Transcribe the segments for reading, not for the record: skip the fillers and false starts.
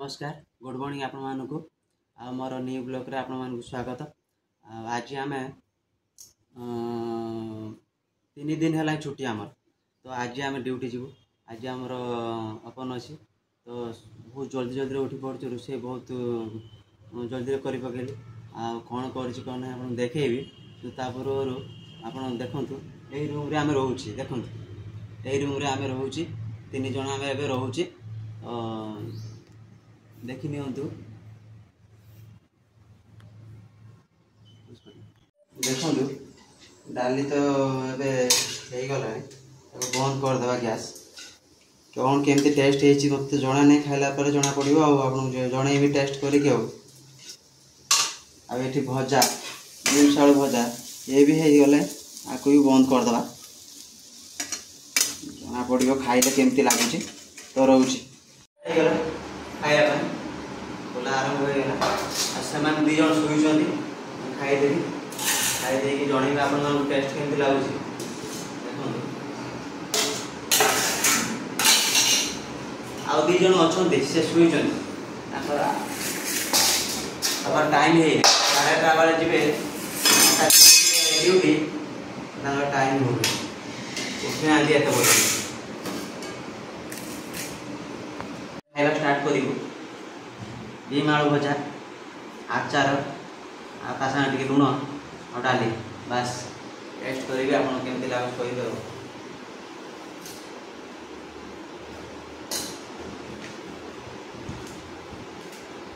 नमस्कार good morning आपण मानकु more new blog रे आपण मानकु स्वागत। आज आम 3 दिन है छुट्टी आमर, तो आज आम ड्यूटी जीवु। आज आमर अपन अच्छी तो बहुत जल्दी जल्दी उठी पड़े, रोषे बहुत जल्दी कर पकेली कौन कर देखेबी। तो तापूर्व आप देखु यही रूम रे आम रोचे, देखु यही रूम रे आम रोचे 3 जन आम ए रोचे। देखी नियंतु देखु डाली तो ये गला बंद करदे गैस। कौन केमती टेस्ट है मत जना नहीं, खाइला पर जना पड़ो आप जन भी टेस्ट करके ये भजा बीन्स आलू भजा ये भी हो गले आपको भी बंद करदे जना पड़ो खाइले केमती लगुच। तो रोचे खाया बोला आरंभ होगा से 2 जन शुई खाईदेवी खाईदे जन आप टेस्ट केमती लगुच देखो। आउ 2 जन अच्छा से शुई टाइम है 11:30 बेले जी ड्यूटी टाइम हो उठने आदि एत बोल खाइबा स्टार्ट करूँ। बीम आलू भजा आचार आगे लुण और डाली बास टेस्ट करेंगे आप केमती लगे कहे।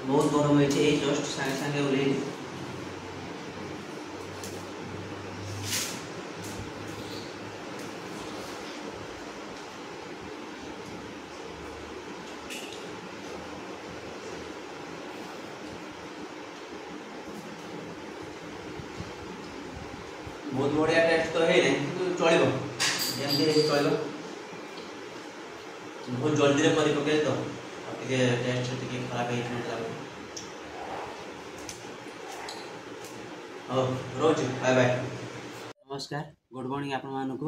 बहुत गरम होती जस्ट सागे सागे ओल्ल बहुत बढ़िया टेस्ट तो है नहीं चलो जमी चलो बहुत जल्दी कर पके तो टेस्ट टी खराब हो रोज बाय बाय। नमस्कार गुड मॉर्निंग आपण मानकु